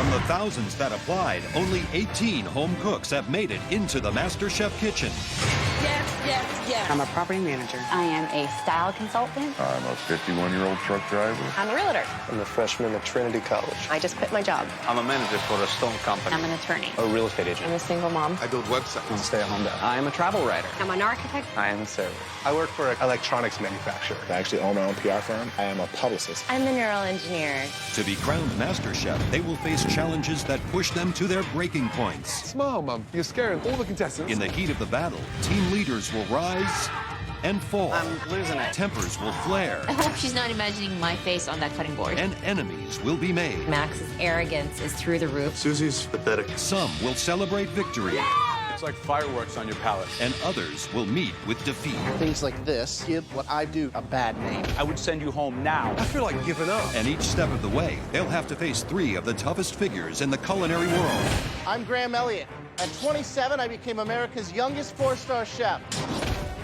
From the thousands that applied, only 18 home cooks have made it into the MasterChef kitchen. Yes, yes, yes. I'm a property manager. I am a style consultant. I'm a 51-year-old truck driver. I'm a realtor. I'm a freshman at Trinity College. I just quit my job. I'm a manager for a stone company. I'm an attorney. A real estate agent. I'm a single mom. I build websites. I'm a stay-at-home dad. I am a travel writer. I'm an architect. I am a server. I work for an electronics manufacturer. I actually own my own PR firm. I am a publicist. I'm a neural engineer. To be crowned MasterChef, they will face challenges that push them to their breaking points. Smile, Mum. You're scaring all the contestants. In the heat of the battle, team leaders will rise and fall. I'm losing it. Tempers will flare. I hope she's not imagining my face on that cutting board. And enemies will be made. Max's arrogance is through the roof. Susie's pathetic. Some will celebrate victory. It's like fireworks on your palate. And others will meet with defeat. Things like this give what I do a bad name. I would send you home now. I feel like giving up. And each step of the way, they'll have to face 3 of the toughest figures in the culinary world. I'm Graham Elliott. At 27, I became America's youngest 4-star chef.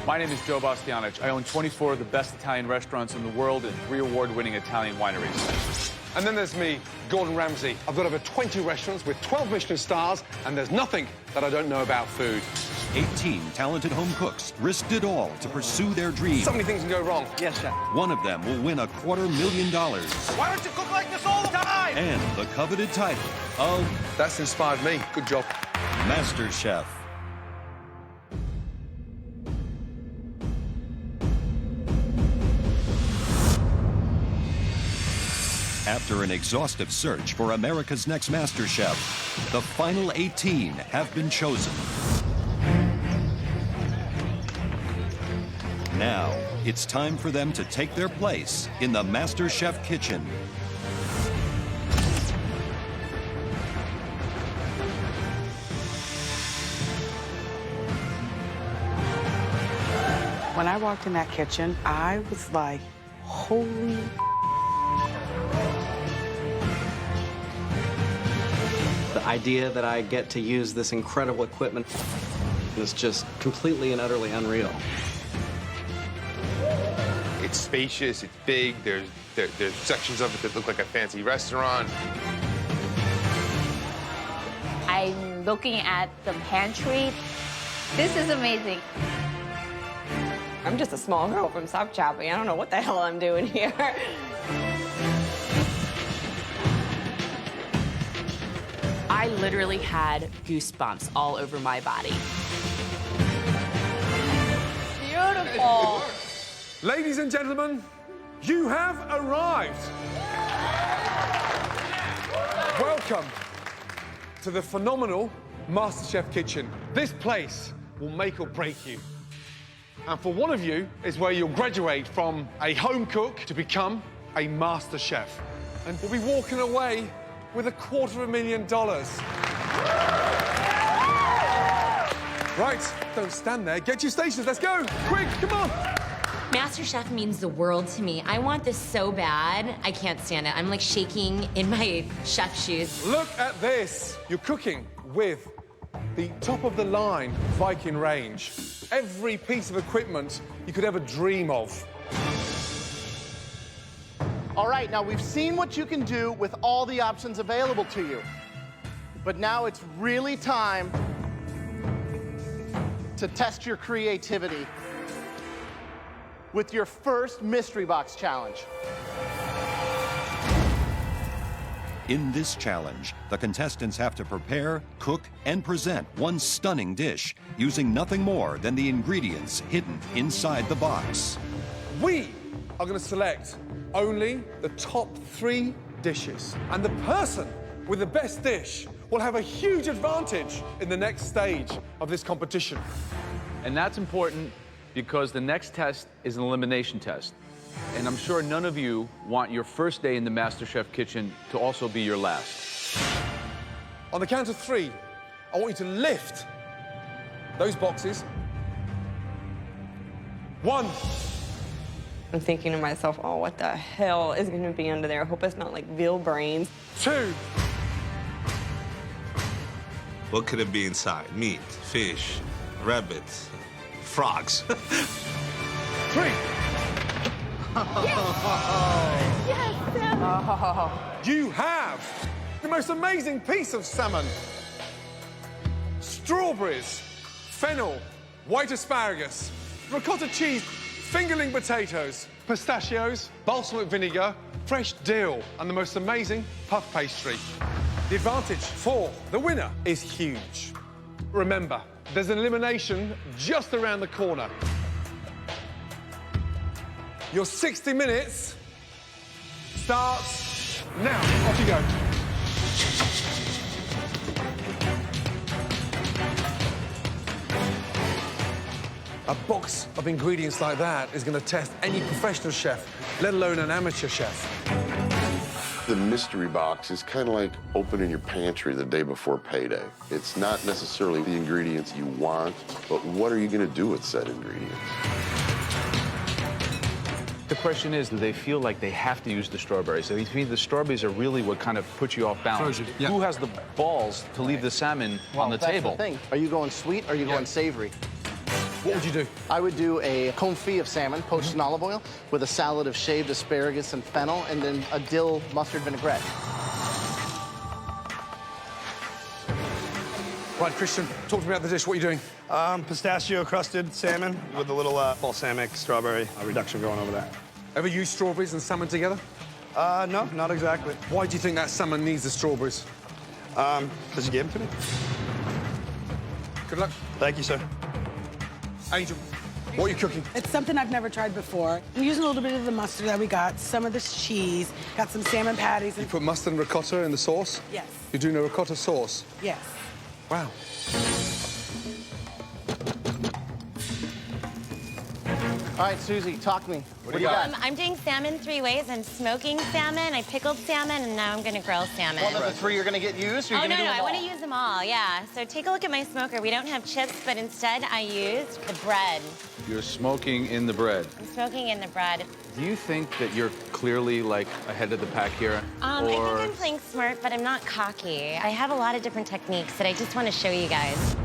My name is Joe Bastianich. I own 24 of the best Italian restaurants in the world and 3 award-winning Italian wineries. And then there's me, Gordon Ramsay. I've got over 20 restaurants with 12 Michelin stars, and there's nothing that I don't know about food. 18 talented home cooks risked it all to pursue their dream. So many things can go wrong. Yes, chef. One of them will win $250,000 Why don't you cook like this all the time? and the coveted title of That's inspired me. Good job. MasterChef. After an exhaustive search for America's Next MasterChef, the final 18 have been chosen. Now, it's time for them to take their place in the MasterChef kitchen. When I walked in that kitchen, I was like, holy. The idea that I get to use this incredible equipment is just completely and utterly unreal. It's spacious, it's big, there's sections of it that look like a fancy restaurant. I'm looking at the pantry. This is amazing. I'm just a small girl from South Chappie. I don't know what the hell I'm doing here. I literally had goosebumps all over my body. Beautiful. Ladies and gentlemen, you have arrived. Welcome to the phenomenal MasterChef kitchen. This place will make or break you. And for one of you is where you'll graduate from a home cook to become a master chef. And you'll be walking away with $250,000. Right, don't stand there. Get your stations, let's go. Quick, come on. MasterChef means the world to me. I want this so bad. I can't stand it. I'm like shaking in my chef shoes. Look at this. You're cooking with the top-of-the-line Viking range. Every piece of equipment you could ever dream of. All right, now we've seen what you can do with all the options available to you. But now it's really time to test your creativity with your first Mystery Box Challenge. In this challenge, the contestants have to prepare, cook, and present one stunning dish using nothing more than the ingredients hidden inside the box. We are going to select only the top 3 dishes. And the person with the best dish will have a huge advantage in the next stage of this competition. And that's important because the next test is an elimination test. And I'm sure none of you want your first day in the MasterChef kitchen to also be your last. On the count of 3, I want you to lift those boxes. 1. I'm thinking to myself, oh, what the hell is going to be under there? I hope it's not like veal brains. 2. What could it be inside? Meat, fish, rabbit, frogs. 3. Yes, Sam. You have The most amazing piece of salmon. Strawberries, fennel, white asparagus, ricotta cheese, fingerling potatoes, pistachios, balsamic vinegar, fresh dill, and the most amazing puff pastry. The advantage for the winner is huge. Remember, there's an elimination just around the corner. Your 60 minutes starts now. Off you go. A box of ingredients like that is going to test any professional chef, let alone an amateur chef. The mystery box is kind of like opening your pantry the day before payday. It's not necessarily the ingredients you want, but what are you going to do with said ingredients? The question is, do they feel like they have to use the strawberries? So you mean the strawberries are really what kind of puts you off balance? Yeah. Who has the balls to leave the salmon on the table? That's the thing. Are you going sweet or are you going savory? What would you do? I would do a confit of salmon poached in olive oil with a salad of shaved asparagus and fennel, and then a dill mustard vinaigrette. Right, Christian, talk to me about the dish. What are you doing? Pistachio-crusted salmon with a little balsamic strawberberry reduction going over that. Ever use strawberries and salmon together? No, not exactly. Why do you think that salmon needs the strawberries? Because you gave them to me. Good luck. Thank you, sir. Angel, what are you cooking? It's something I've never tried before. I'm using a little bit of the mustard that we got, some of this cheese, got some salmon patties. You put mustard and ricotta in the sauce? Yes. You're doing a ricotta sauce? Yes. Wow. All right, Susie, talk to me. What do you got? I'm doing salmon 3 ways. I'm smoking salmon, I pickled salmon, and now I'm gonna grill salmon. One of the 3 you're gonna get used, or you're Oh, gonna do no, them I all? want to use them all, yeah. So take a look at my smoker. We don't have chips, but instead I used the bread. You're smoking in the bread. I'm smoking in the bread. Do you think that you're clearly, like, ahead of the pack here? I think I'm playing smart, but I'm not cocky. I have a lot of different techniques that I just want to show you guys.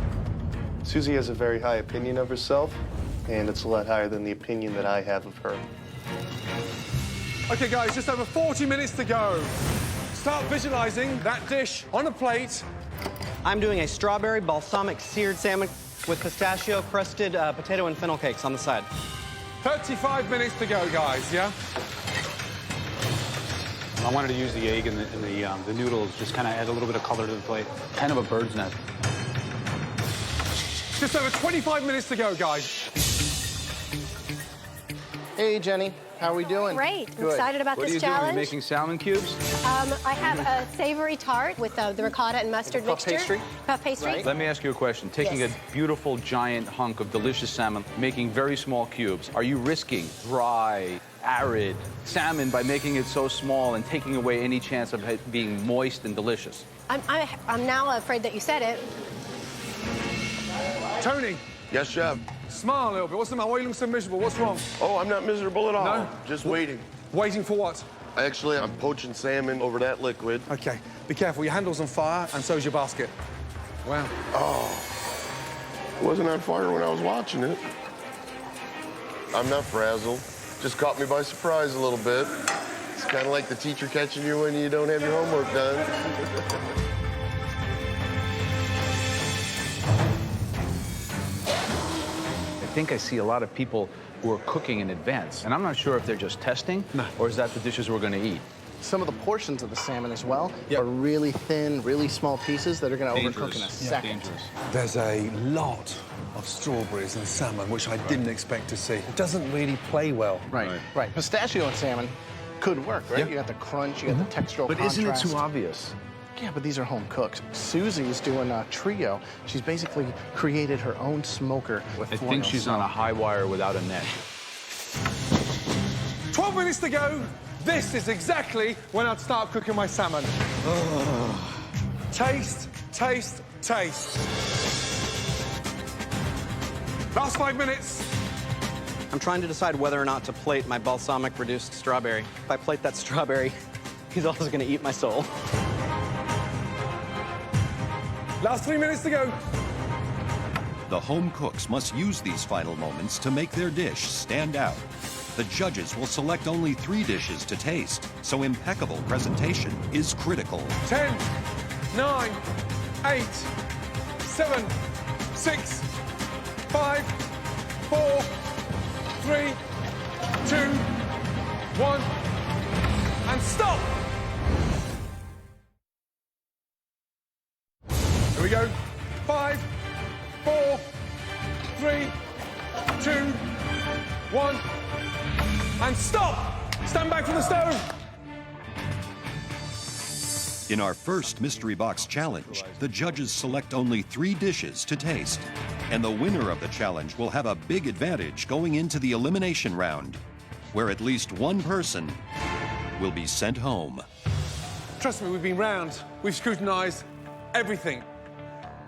Susie has a very high opinion of herself, and it's a lot higher than the opinion that I have of her. Okay, guys, just over 40 minutes to go. Start visualizing that dish on a plate. I'm doing a strawberry balsamic seared salmon with pistachio-crusted potato and fennel cakes on the side. 35 minutes to go, guys, yeah? I wanted to use the egg and the noodles, just kind of add a little bit of color to the plate. Kind of a bird's nest. Just over 25 minutes to go, guys. Hey, Jenny. How are we doing? Great. I'm Good. excited about What are this you doing? challenge. You're making salmon cubes? I have a savory tart with the ricotta and mustard Puff mixture. pastry? Puff pastry. Right. Let me ask you a question. Taking Yes. a beautiful giant hunk of delicious salmon, making very small cubes, are you risking dry, arid salmon by making it so small and taking away any chance of it being moist and delicious? I'm now afraid that you said it. Tony, Yes, chef. smile a little bit. What's the matter? Why are you looking so miserable? What's wrong? Oh, I'm not miserable at all. No? Just waiting. Waiting for what? Actually, I'm poaching salmon over that liquid. Okay, be careful. Your handle's on fire, and so's your basket. Wow. It wasn't on fire when I was watching it. I'm not frazzled. Just caught me by surprise a little bit. It's kind of like the teacher catching you when you don't have your homework done. I think I see a lot of people who are cooking in advance, and I'm not sure if they're just testing or is that the dishes we're going to eat. Some of the portions of the salmon as well are really thin, really small pieces that are going to overcook in a second. There's a lot of strawberries and salmon, which I didn't expect to see. It doesn't really play well. Right. Pistachio and salmon could work, right? Yeah. You got the crunch, you got the textural But contrast. isn't it too obvious? Yeah, but these are home cooks. Susie's doing a trio. She's basically created her own smoker with I think she's on a high wire without a net. 12 minutes to go. This is exactly when I'd start cooking my salmon. Taste, taste, taste. Last 5 minutes. I'm trying to decide whether or not to plate my balsamic reduced strawberry. If I plate that strawberry, he's also going to eat my soul. Last 3 minutes to go. The home cooks must use these final moments to make their dish stand out. the judges will select only 3 dishes to taste, so impeccable presentation is critical. 10, 9, 8, 7, 6, 5, 4, 3, 2, 1, and stop! Here we go. 5, 4, 3, 2, 1, and stop! Stand back from the stove! In our first mystery box challenge, the judges select only 3 dishes to taste. And the winner of the challenge will have a big advantage going into the elimination round, where at least one person will be sent home. Trust me, we've been round. We've scrutinized everything.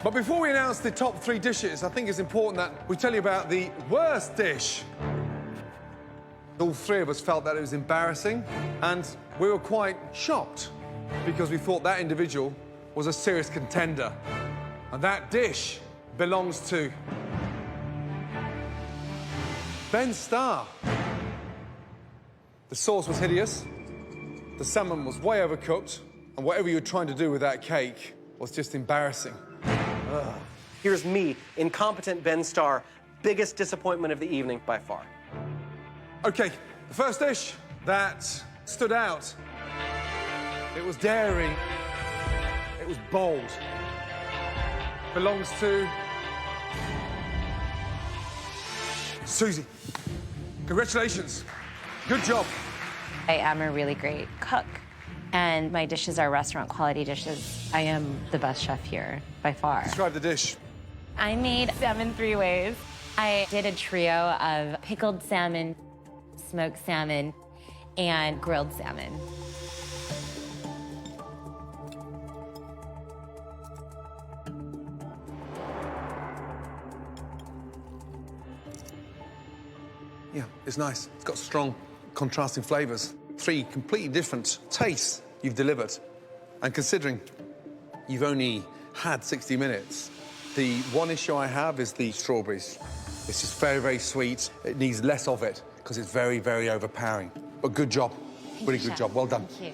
But before we announce the top 3 dishes, I think it's important that we tell you about the worst dish. All 3 of us felt that it was embarrassing, and we were quite shocked because we thought that individual was a serious contender. And that dish belongs to Ben Starr. The sauce was hideous, the salmon was way overcooked, and whatever you were trying to do with that cake was just embarrassing. Ugh. Here's me, incompetent Ben Starr, biggest disappointment of the evening by far. Okay, the first dish that stood out. It was daring. It was bold. Belongs to Susie. Congratulations. Good job. I am a really great cook, and my dishes are restaurant quality dishes. I am the best chef here, by far. Describe the dish. I made salmon 3 ways. I did a trio of pickled salmon, smoked salmon, and grilled salmon. Yeah, it's nice. It's got strong, contrasting flavors. 3 completely different tastes you've delivered. And considering you've only had 60 minutes, the one issue I have is the strawberries. It's just very, very sweet. It needs less of it because it's very, very overpowering. But good job. Really good job. Well done. Thank you.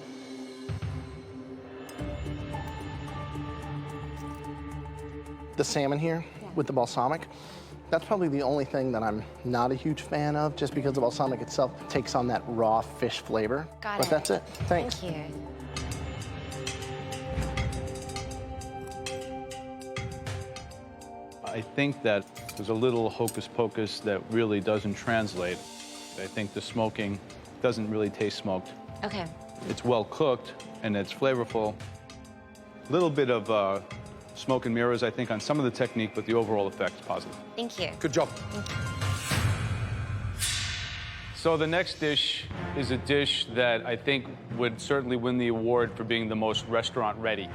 The salmon here with the balsamic, that's probably the only thing that I'm not a huge fan of, just because the balsamic itself takes on that raw fish flavor. Got but it. that's it. Thanks. Thank you. I think that there's a little hocus pocus that really doesn't translate. I think the smoking doesn't really taste smoked. Okay. It's well cooked and it's flavorful. A little bit of smoke and mirrors, I think, on some of the technique, but the overall effect is positive. Thank you. Good job. So the next dish is a dish that I think would certainly win the award for being the most restaurant ready.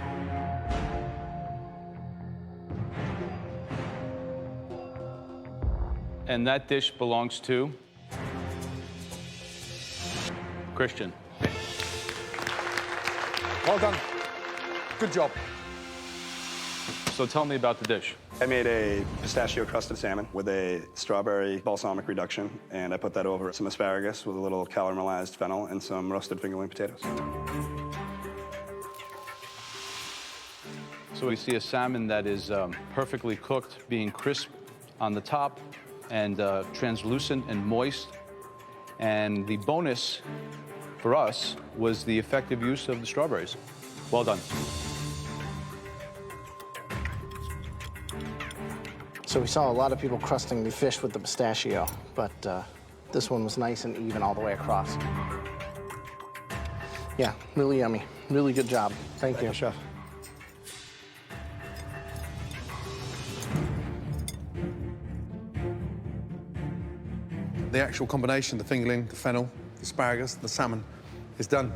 And that dish belongs to Christian. Well done. Good job. So tell me about the dish. I made a pistachio-crusted salmon with a strawberry balsamic reduction, and I put that over some asparagus with a little caramelized fennel and some roasted fingerling potatoes. So we see a salmon that is perfectly cooked, being crisp on the top and translucent and moist. And the bonus for us was the effective use of the strawberries. Well done. So we saw a lot of people crusting the fish with the pistachio, but this one was nice and even all the way across. Yeah, really yummy. Really good job. Thank you, Chef. The actual combination, the fingerling, the fennel, the asparagus, the salmon, is done.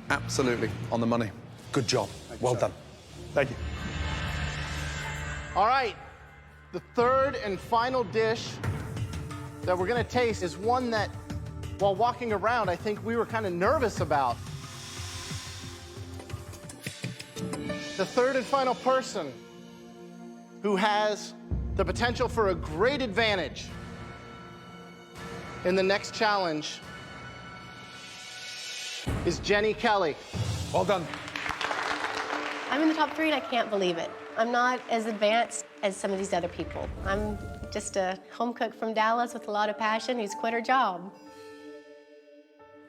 Absolutely on the money. Good job. Well done. Thank you. All right, the third and final dish that we're gonna taste is one that, while walking around, I think we were kind of nervous about. The third and final person who has the potential for a great advantage in the next challenge is Jenny Kelly. Well done. I'm in the top 3 and I can't believe it. I'm not as advanced as some of these other people. I'm just a home cook from Dallas with a lot of passion who's quit her job.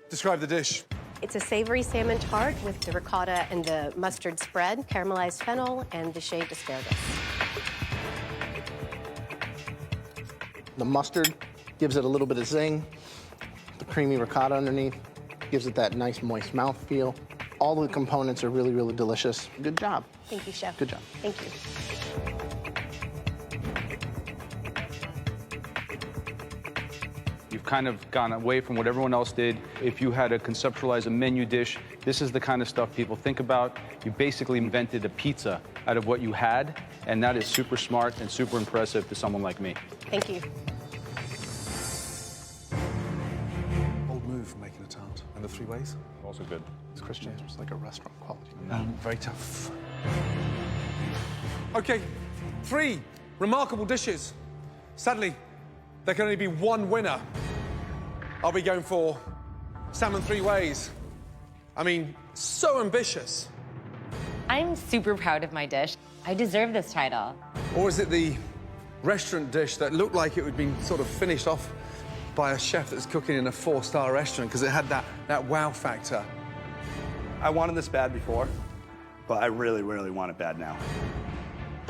Describe the dish. It's a savory salmon tart with the ricotta and the mustard spread, caramelized fennel, and the shaved asparagus. The mustard gives it a little bit of zing. The creamy ricotta underneath gives it that nice moist mouthfeel. All the components are really, really delicious. Good job. Thank you, Chef. Good job. Thank you. You've kind of gone away from what everyone else did. If you had to conceptualize a menu dish, this is the kind of stuff people think about. You basically invented a pizza out of what you had, and that is super smart and super impressive to someone like me. Thank you. Bold move, making a tart. And the 3 ways? Also good. It's Christian. It's like a restaurant quality. Very tough. Okay, 3 remarkable dishes. Sadly, there can only be one winner. I'll be going for salmon 3 ways. I mean, so ambitious. I'm super proud of my dish. I deserve this title. Or is it the restaurant dish that looked like it had been sort of finished off by a chef that's cooking in a 4-star restaurant because it had that wow factor? I wanted this bad before, but I really, really want it bad now.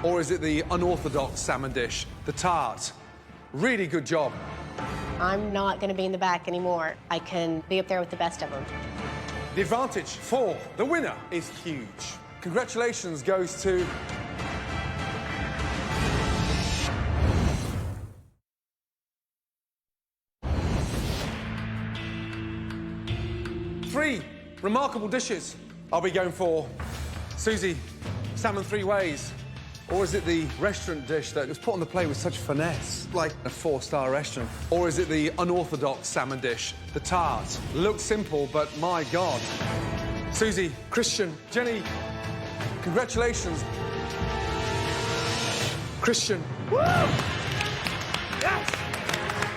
Or is it the unorthodox salmon dish, the tart? Really good job. I'm not going to be in the back anymore. I can be up there with the best of them. The advantage for the winner is huge. Congratulations goes to... Three remarkable dishes. I'll be going for Susie, salmon 3 ways. Or is it the restaurant dish that was put on the plate with such finesse, like a 4-star restaurant? Or is it the unorthodox salmon dish, the tart? Looks simple, but my God. Susie, Christian, Jenny, congratulations. Christian. Woo! Yes!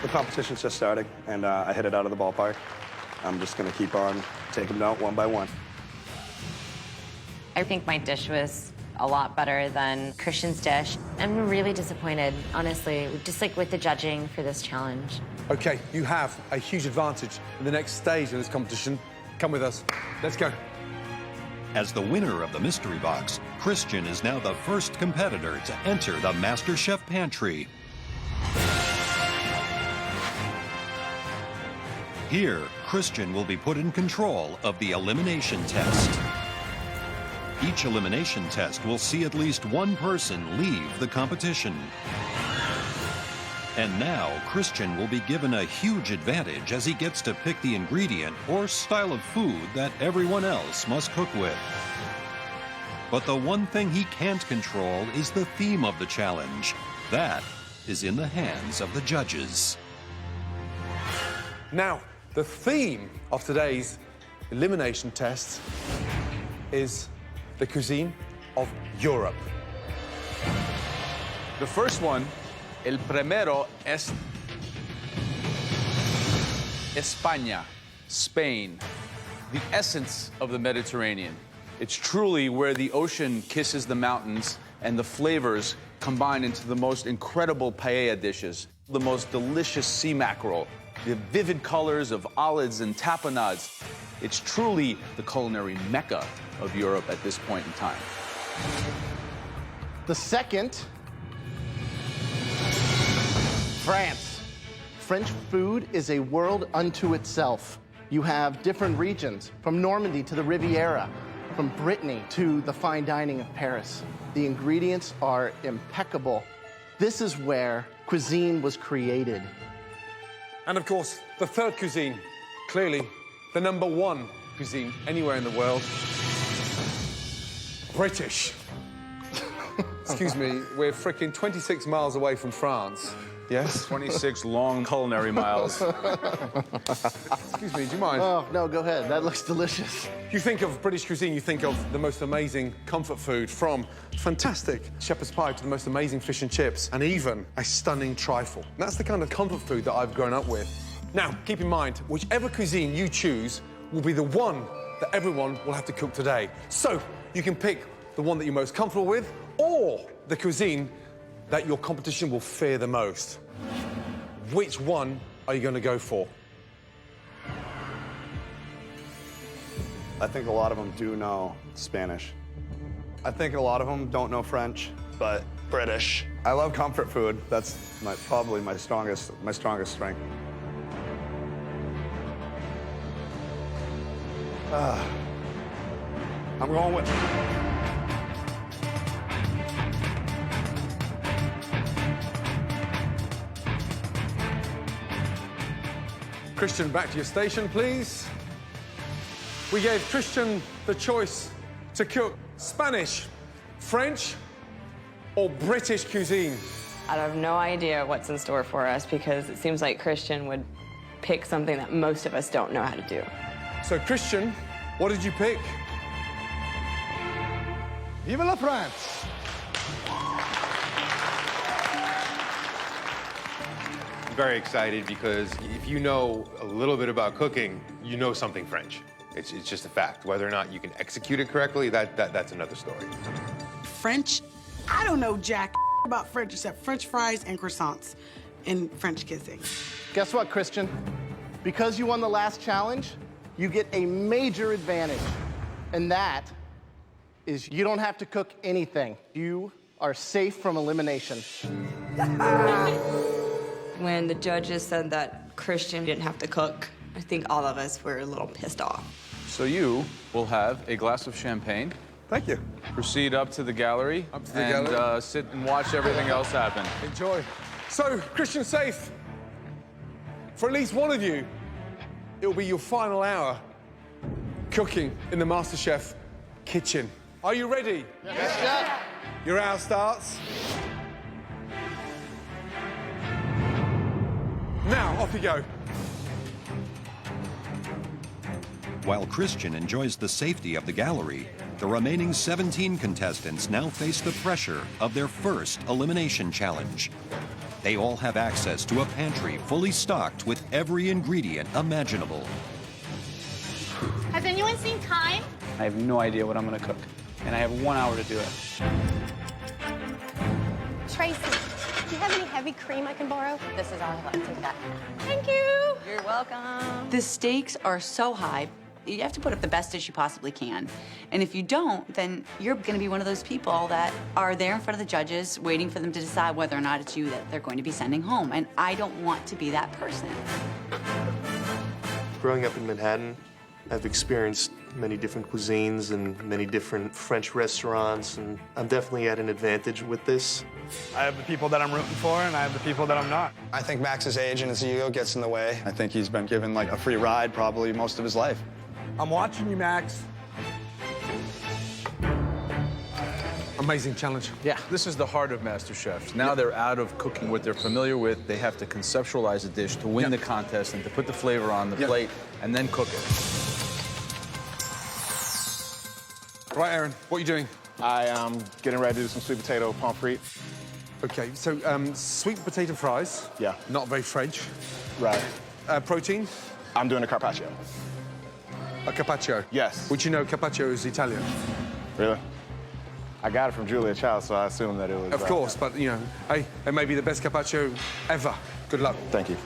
The competition's just starting, and I hit it out of the ballpark. I'm just going to keep on taking them out one by one. I think my dish was a lot better than Christian's dish. I'm really disappointed, honestly, just like with the judging for this challenge. Okay, you have a huge advantage in the next stage of this competition. Come with us. Let's go. As the winner of the mystery box, Christian is now the first competitor to enter the MasterChef pantry. Here, Christian will be put in control of the elimination test. Each elimination test will see at least one person leave the competition. And now, Christian will be given a huge advantage as he gets to pick the ingredient or style of food that everyone else must cook with. But the one thing he can't control is the theme of the challenge. That is in the hands of the judges. Now, the theme of today's elimination test is the cuisine of Europe. The first one, el primero es España, Spain, the essence of the Mediterranean. It's truly where the ocean kisses the mountains and the flavors combine into the most incredible paella dishes, the most delicious sea mackerel, the vivid colors of olives and tapenades. It's truly the culinary mecca of Europe at this point in time. The second, France. French food is a world unto itself. You have different regions, from Normandy to the Riviera, from Brittany to the fine dining of Paris. The ingredients are impeccable. This is where cuisine was created. And of course, the third cuisine, clearly the #1 cuisine anywhere in the world. British. Excuse me, we're freaking 26 miles away from France. Yes? 26 long culinary miles. Excuse me, do you mind? Oh, no, go ahead. That looks delicious. You think of British cuisine, you think of the most amazing comfort food, from fantastic shepherd's pie to the most amazing fish and chips, and even a stunning trifle. And that's the kind of comfort food that I've grown up with. Now, keep in mind, whichever cuisine you choose will be the one that everyone will have to cook today. So, you can pick the one that you're most comfortable with, or the cuisine that your competition will fear the most. Which one are you going to go for? I think a lot of them do know Spanish. I think a lot of them don't know French, but British. I love comfort food. That's probably my strongest strength. I'm going with... Christian, back to your station, please. We gave Christian the choice to cook Spanish, French, or British cuisine. I have no idea what's in store for us because it seems like Christian would pick something that most of us don't know how to do. So, Christian, what did you pick? Vive la France! I'm very excited because if you know a little bit about cooking, you know something French. It's just a fact. Whether or not you can execute it correctly, that's another story. French? I don't know jack about French except French fries and croissants in French kissing. Guess what, Christian? Because you won the last challenge, you get a major advantage. And that is you don't have to cook anything. You are safe from elimination. When the judges said that Christian didn't have to cook, I think all of us were a little pissed off. So you will have a glass of champagne. Thank you. Proceed up to the gallery. Up to the and, gallery. Sit and watch everything else happen. Enjoy. So, Christian safe. For at least one of you, it will be your final hour cooking in the MasterChef kitchen. Are you ready? Yes, Chef. Your hour starts. Now, off you go. While Christian enjoys the safety of the gallery, the remaining 17 contestants now face the pressure of their first elimination challenge. They all have access to a pantry fully stocked with every ingredient imaginable. Has anyone seen time? I have no idea what I'm gonna cook, and I have 1 hour to do it. Tracy, do you have any heavy cream I can borrow? This is all I want. Take that. Thank you. You're welcome. The stakes are so high, you have to put up the best dish you possibly can. And if you don't, then you're gonna be one of those people that are there in front of the judges waiting for them to decide whether or not it's you that they're going to be sending home. And I don't want to be that person. Growing up in Manhattan, I've experienced many different cuisines and many different French restaurants, and I'm definitely at an advantage with this. I have the people that I'm rooting for, and I have the people that I'm not. I think Max's age and his ego gets in the way. I think he's been given like a free ride probably most of his life. I'm watching you, Max. Amazing challenge. Yeah. This is the heart of MasterChef. Now they're out of cooking what they're familiar with. They have to conceptualize a dish to win the contest and to put the flavor on the plate and then cook it. Right, Aaron, what are you doing? I am getting ready to do some sweet potato pommes frites. Okay, so sweet potato fries. Yeah. Not very French. Right. Protein? I'm doing a carpaccio. A carpaccio? Yes. Which you know carpaccio is Italian. Really? I got it from Julia Child, so I assumed that it was... Of course, but, you know, hey, it may be the best carpaccio ever. Good luck. Thank you.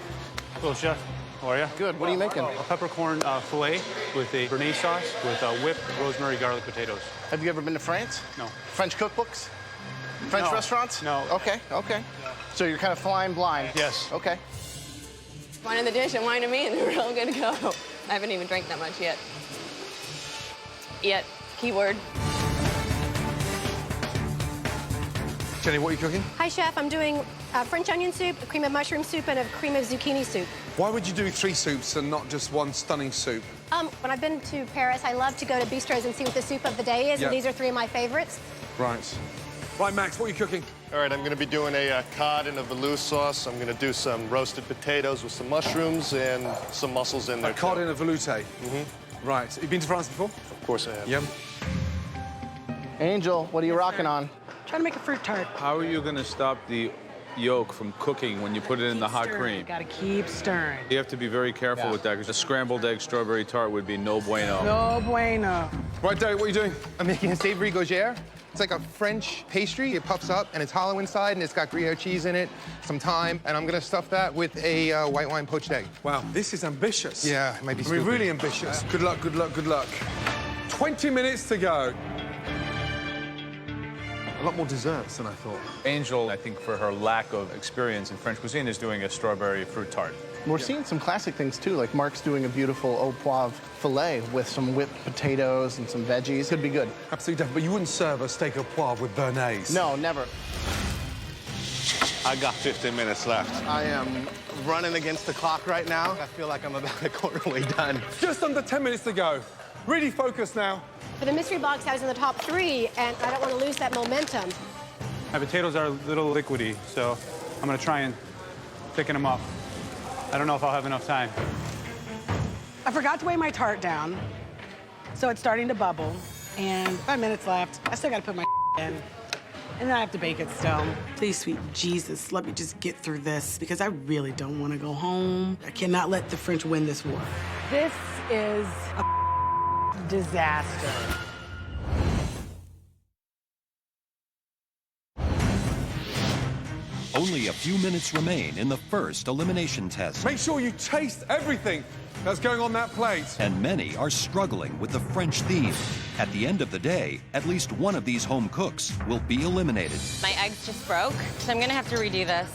Hello, Chef. How are you? Good. What are you making? A peppercorn fillet with a béarnaise sauce with whipped rosemary garlic potatoes. Have you ever been to France? No. French cookbooks? French No. restaurants? No. Okay, okay. So you're kind of flying blind? Yes. Okay. Wine in the dish and wine in me, and we're all good to go. I haven't even drank that much yet. Keyword. Jenny, what are you cooking? Hi, Chef. I'm doing French onion soup, a cream of mushroom soup, and a cream of zucchini soup. Why would you do 3 soups and not just one stunning soup? When I've been to Paris, I love to go to bistros and see what the soup of the day is, Yeah. and these are 3 of my favorites. Right. Right, Max, what are you cooking? All right, I'm going to be doing a cod in a veloux sauce. I'm going to do some roasted potatoes with some mushrooms and some mussels in there. A cod in a velouté. Right. Have you been to France before? Of course I have. Yep. Angel, what are you rocking on? Trying to make a fruit tart. How are you going to stop the yolk from cooking when you put it in the hot cream. Gotta keep stirring. You have to be very careful with that because a scrambled egg strawberry tart would be no bueno. No bueno. Right, Derek, what are you doing? I'm making a savory gaugere. It's like a French pastry. It puffs up, and it's hollow inside, and it's got Gruyere cheese in it, some thyme, and I'm gonna stuff that with a white wine poached egg. Wow, this is ambitious. Yeah, it might be I mean, stupid. really ambitious. Good luck, good luck, good luck. 20 minutes to go. A lot more desserts than I thought. Angel, I think for her lack of experience in French cuisine, is doing a strawberry fruit tart. We're seeing some classic things too, like Mark's doing a beautiful au poivre filet with some whipped potatoes and some veggies. Could be good. Absolutely, but you wouldn't serve a steak au poivre with béarnaise. No, never. I got 15 minutes left. I am running against the clock right now. I feel like I'm about a quarter way done. Just under 10 minutes to go. Really focus now. For the mystery box, I was in the top 3, and I don't want to lose that momentum. My potatoes are a little liquidy, so I'm gonna try and thicken them up. I don't know if I'll have enough time. I forgot to weigh my tart down, so it's starting to bubble. And 5 minutes left. I still gotta put my in. And then I have to bake it still. Please, sweet Jesus, let me just get through this because I really don't want to go home. I cannot let the French win this war. This is a disaster. Only a few minutes remain in the first elimination test. Make sure you taste everything that's going on that plate. And many are struggling with the French theme. At the end of the day, at least one of these home cooks will be eliminated. My eggs just broke, so I'm gonna have to redo this.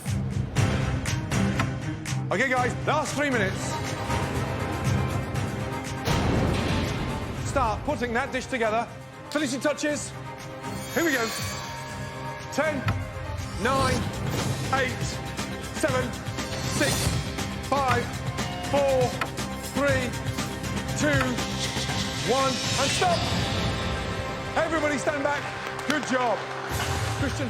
Okay, guys, last 3 minutes. Start putting that dish together. Finishing touches. Here we go. 10, 9, 8, 7, 6, 5, 4, 3, 2, 1, and stop. Everybody stand back. Good job. Christian,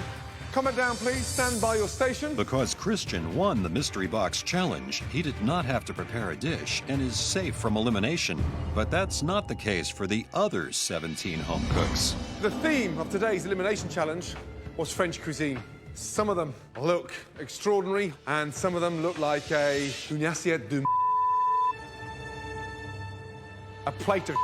comment down, please. Stand by your station. Because Christian won the Mystery Box Challenge, he did not have to prepare a dish and is safe from elimination. But that's not the case for the other 17 home cooks. The theme of today's elimination challenge was French cuisine. Some of them look extraordinary, and some of them look like une assiette de a plate of.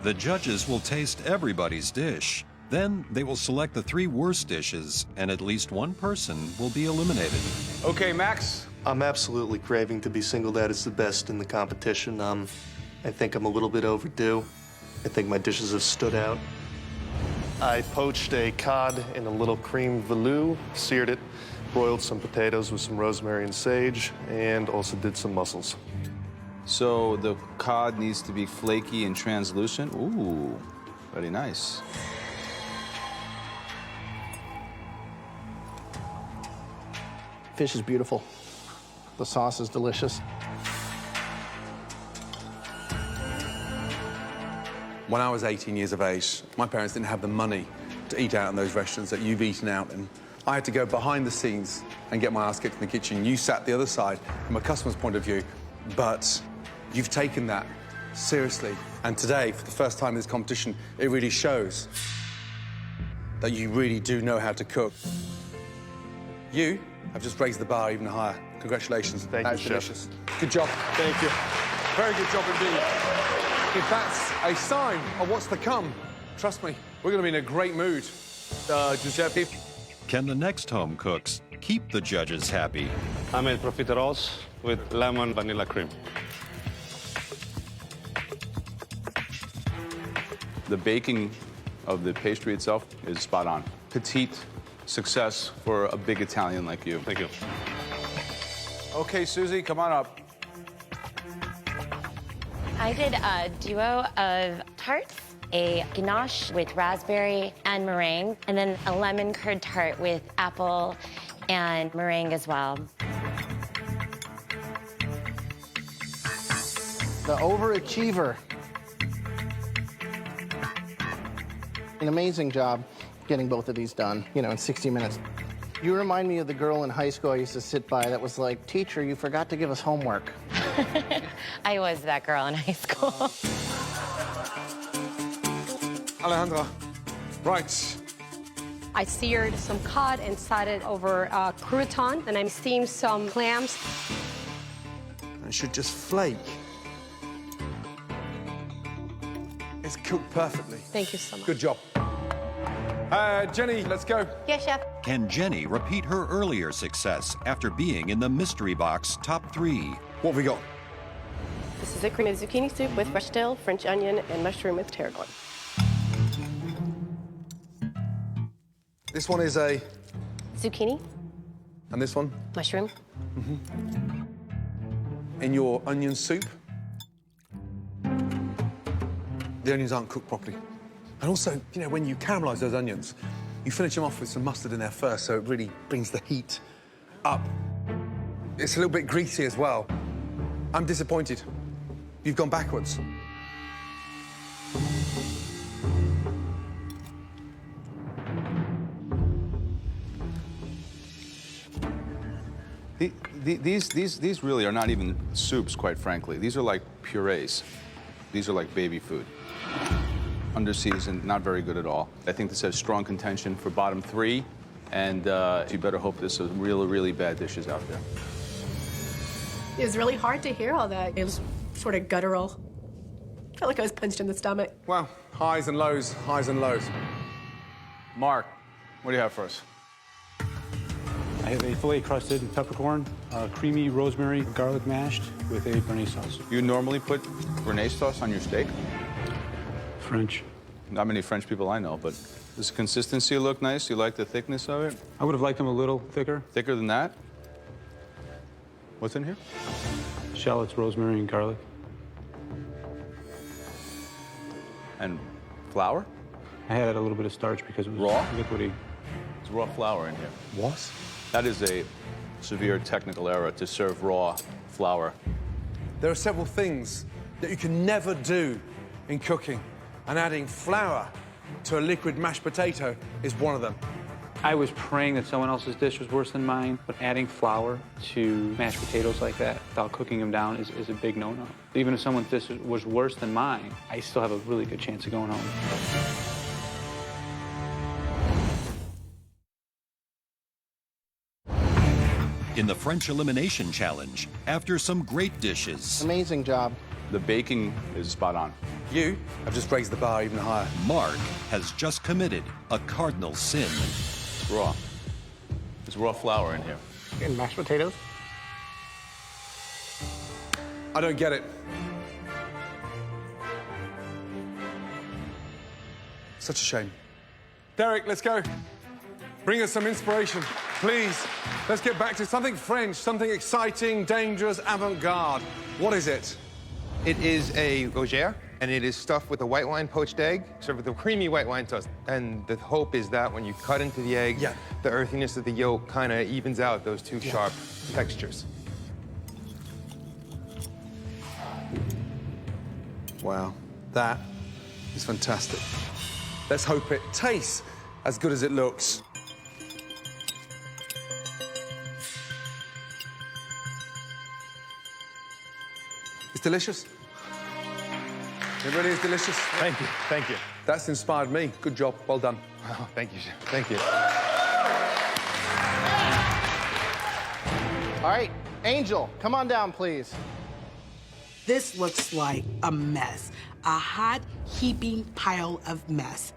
The judges will taste everybody's dish. Then they will select the 3 worst dishes, and at least one person will be eliminated. Okay, Max. I'm absolutely craving to be singled out as the best in the competition. I think I'm a little bit overdue. I think my dishes have stood out. I poached a cod in a little cream velouté, seared it, broiled some potatoes with some rosemary and sage, and also did some mussels. So the cod needs to be flaky and translucent. Ooh, very nice. Fish is beautiful. The sauce is delicious. When I was 18 years of age, my parents didn't have the money to eat out in those restaurants that you've eaten out in. I had to go behind the scenes and get my ass kicked in the kitchen. You sat the other side from a customer's point of view, but you've taken that seriously. And today, for the first time in this competition, it really shows that you really do know how to cook. You have just raised the bar even higher. Congratulations. Thank you, Chef. Delicious. Good job. Thank you. Very good job indeed. If that's a sign of what's to come, trust me, we're going to be in a great mood. Giuseppe. Can the next home cooks keep the judges happy? I made profiteroles with lemon vanilla cream. The baking of the pastry itself is spot on. Petite success for a big Italian like you. Thank you. Okay, Susie, come on up. I did a duo of tarts, a ganache with raspberry and meringue, and then a lemon curd tart with apple and meringue as well. The overachiever. An amazing job getting both of these done, in 60 minutes. You remind me of the girl in high school I used to sit by that was like, "Teacher, you forgot to give us homework." I was that girl in high school. Alejandra, right. I seared some cod and it over a crouton, and I steamed some clams. It should just flake. It's cooked perfectly. Thank you so much. Good job. Jenny, let's go. Yes, chef. Can Jenny repeat her earlier success after being in the mystery box top 3? What have we got? This is a creamy zucchini soup with fresh dill, French onion, and mushroom with tarragon. This one is a... Zucchini, And this one? mushroom. In your onion soup, the onions aren't cooked properly. And also, you know, when you caramelize those onions, you finish them off with some mustard in there first, so it really brings the heat up. It's a little bit greasy as well. I'm disappointed. You've gone backwards. These really are not even soups, quite frankly. These are like purees. These are like baby food. Under-seasoned, not very good at all. I think this has strong contention for bottom 3, and you better hope there's some really, really bad dishes out there. It was really hard to hear all that. It was sort of guttural. I felt like I was punched in the stomach. Well, highs and lows, highs and lows. Mark, what do you have for us? I have a filet-crusted peppercorn, creamy rosemary garlic mashed with a béarnaise sauce. You normally put béarnaise sauce on your steak? French. Not many French people I know, but does the consistency look nice? You like the thickness of it? I would have liked them a little thicker. Thicker than that? What's in here? Shallots, rosemary, and garlic. And flour? I had a little bit of starch because it was raw? Liquidy. There's raw flour in here. What? That is a severe technical error to serve raw flour. There are several things that you can never do in cooking, and adding flour to a liquid mashed potato is one of them. I was praying that someone else's dish was worse than mine, but adding flour to mashed potatoes like that without cooking them down is a big no-no. Even if someone's dish was worse than mine, I still have a really good chance of going home. In the French Elimination Challenge, after some great dishes, Amazing job. The baking is spot on. You have just raised the bar even higher. Mark has just committed a cardinal sin. It's raw. There's raw flour in here. And mashed potatoes? I don't get it. Such a shame. Derek, let's go. Bring us some inspiration, please. Let's get back to something French, something exciting, dangerous, avant-garde. What is it? It is a gogere, and it is stuffed with a white wine poached egg, served with a creamy white wine sauce. And the hope is that when you cut into the egg, the earthiness of the yolk kind of evens out those two sharp textures. Wow, that is fantastic. Let's hope it tastes as good as it looks. It's delicious. It really is delicious. Thank you, thank you. That's inspired me. Good job, well done. Oh, thank you, Chef. Thank you. All right, Angel, come on down, please. This looks like a mess. A hot, heaping pile of mess.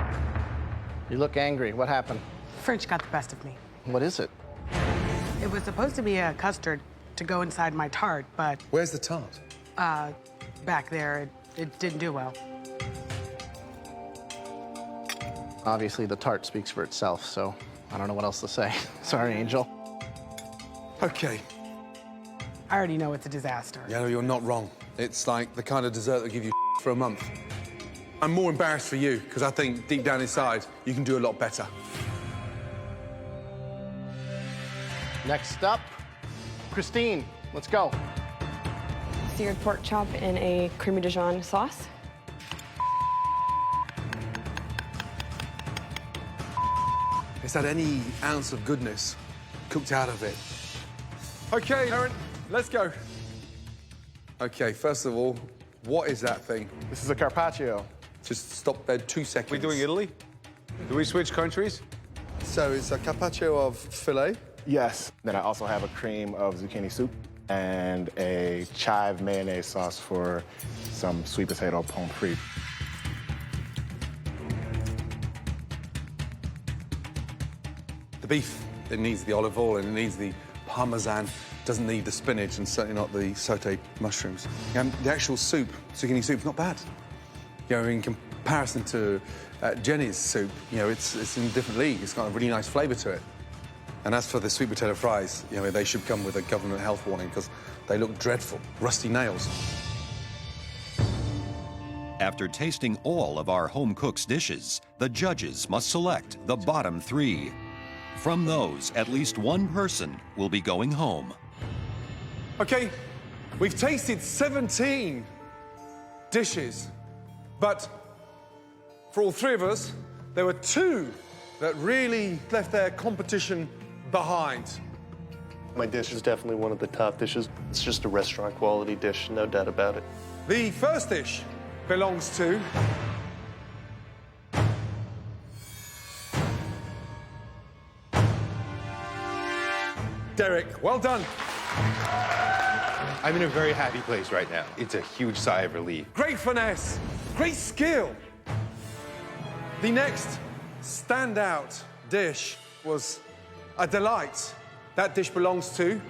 You look angry. What happened? French got the best of me. What is it? It was supposed to be a custard to go inside my tart, but Where's the tart? back there, it didn't do well. Obviously, the tart speaks for itself, so I don't know what else to say. Sorry, Angel. Okay. I already know it's a disaster. Yeah, no, you're not wrong. It's like the kind of dessert that give you for a month. I'm more embarrassed for you, because I think deep down inside, you can do a lot better. Next up, Christine, let's go. Seared pork chop in a creamy Dijon sauce. It's had any ounce of goodness cooked out of it. Okay, Aaron, let's go. Okay, first of all, what is that thing? This is a carpaccio. Just stop there 2 seconds. We doing Italy? Do we switch countries? So it's a carpaccio of filet. Yes. Then I also have a cream of zucchini soup and a chive mayonnaise sauce for some sweet potato pommes frites. The beef, it needs the olive oil and it needs the parmesan. Doesn't need the spinach and certainly not the sauteed mushrooms. And the actual soup, zucchini soup, not bad. You know, in comparison to Jenny's soup, you know, it's in a different league. It's got a really nice flavour to it. And as for the sweet potato fries, you know, they should come with a government health warning because they look dreadful, rusty nails. After tasting all of our home cooks' dishes, the judges must select the bottom 3. From those, at least one person will be going home. Okay, we've tasted 17 dishes, but for all 3 of us, there were 2 that really left their competition behind. My dish is definitely one of the top dishes. It's just a restaurant quality dish, no doubt about it. The first dish belongs to Derek. Well done. I'm in a very happy place right now. It's a huge sigh of relief. Great finesse, great skill. The next standout dish was a delight. That dish belongs to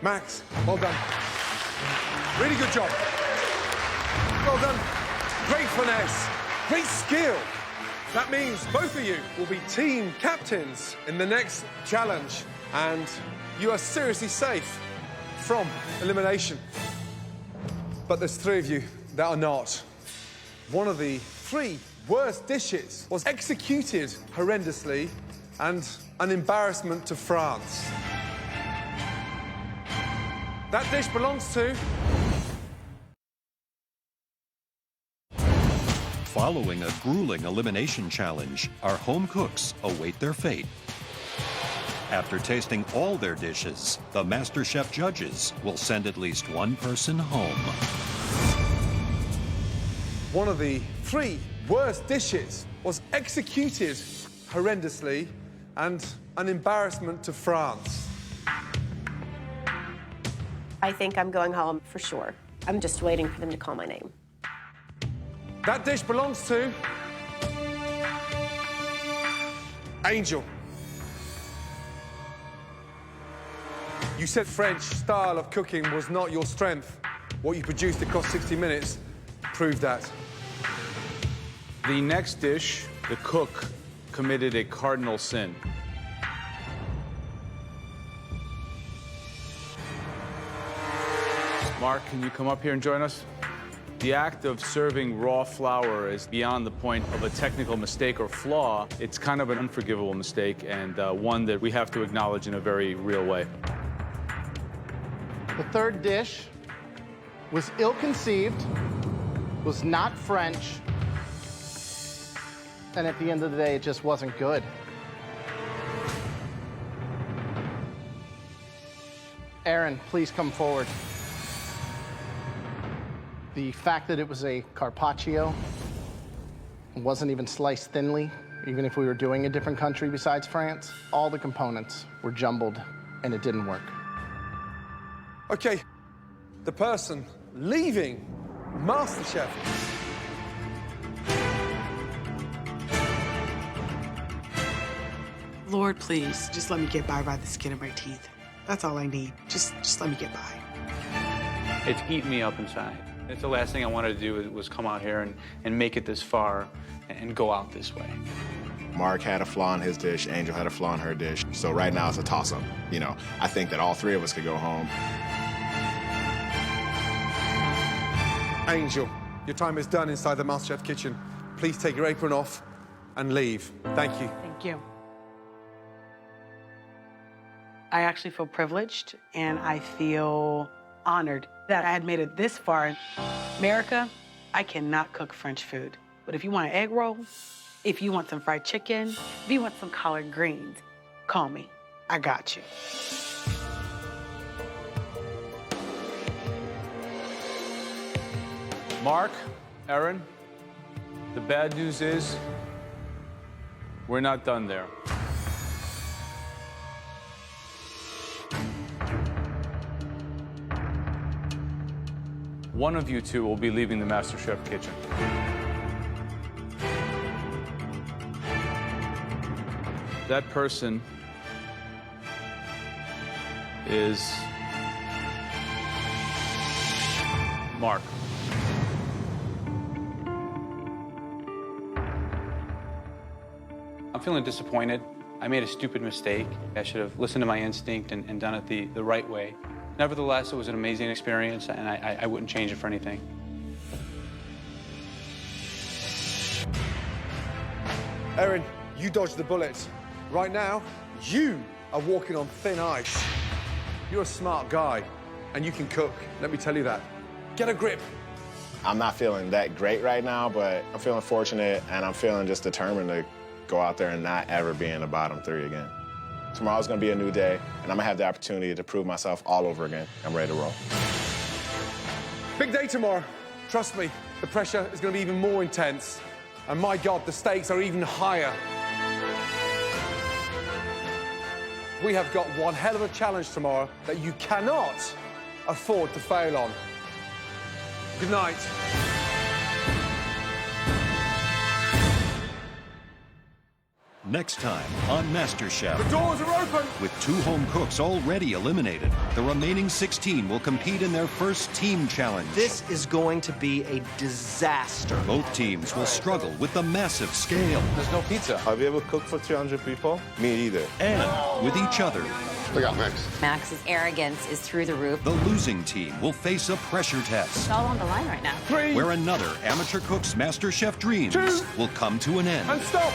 Max. Well done. Really good job. Well done. Great finesse, great skill. That means both of you will be team captains in the next challenge, and you are seriously safe from elimination. But there's 3 of you that are not. One of the 3 worst dishes was executed horrendously and an embarrassment to France. That dish belongs to Following a grueling elimination challenge, our home cooks await their fate. After tasting all their dishes, the MasterChef judges will send at least one person home. one of the 3 worst dishes was executed horrendously and an embarrassment to France. I think I'm going home for sure. I'm just waiting for them to call my name. That dish belongs to Angel. You said French style of cooking was not your strength. What you produced across 60 minutes proved that. The next dish, the cook committed a cardinal sin. Mark, can you come up here and join us? The act of serving raw flour is beyond the point of a technical mistake or flaw. It's kind of an unforgivable mistake and one that we have to acknowledge in a very real way. The third dish was ill-conceived, was not French, and at the end of the day, it just wasn't good. Aaron, please come forward. The fact that it was a carpaccio, it wasn't even sliced thinly, even if we were doing a different country besides France, all the components were jumbled and it didn't work. Okay, the person leaving MasterChef. Lord, please, just let me get by the skin of my teeth. That's all I need. Just let me get by. It's eating me up inside. It's the last thing I wanted to do was come out here and make it this far and go out this way. Mark had a flaw in his dish, Angel had a flaw in her dish. So right now it's a toss-up. You know, I think that all 3 of us could go home. Angel, your time is done inside the MasterChef kitchen. Please take your apron off and leave. Thank you. Thank you. I actually feel privileged and I feel honored that I had made it this far. America, I cannot cook French food. But if you want an egg roll, if you want some fried chicken, if you want some collard greens, call me. I got you. Mark, Aaron, the bad news is we're not done there. One of you two will be leaving the MasterChef kitchen. That person is Mark. I'm feeling disappointed. I made a stupid mistake. I should have listened to my instinct and done it the right way. Nevertheless, it was an amazing experience, and I wouldn't change it for anything. Aaron, you dodged the bullet. Right now, you are walking on thin ice. You're a smart guy, and you can cook. Let me tell you that. Get a grip. I'm not feeling that great right now, but I'm feeling fortunate, and I'm feeling just determined to go out there and not ever be in the bottom three again. Tomorrow's gonna be a new day, and I'm gonna have the opportunity to prove myself all over again. I'm ready to roll. Big day tomorrow. Trust me, the pressure is gonna be even more intense. And my God, the stakes are even higher. We have got one hell of a challenge tomorrow that you cannot afford to fail on. Good night. Next time on MasterChef. The doors are open! With 2 home cooks already eliminated, the remaining 16 will compete in their first team challenge. This is going to be a disaster. Both teams will struggle with the massive scale. There's no pizza. I'll be able to cook for 300 people? Me either. And with each other. Look out, Max. Max's arrogance is through the roof. The losing team will face a pressure test. It's all on the line right now. Where another amateur cook's MasterChef dreams will come to an end. And stop!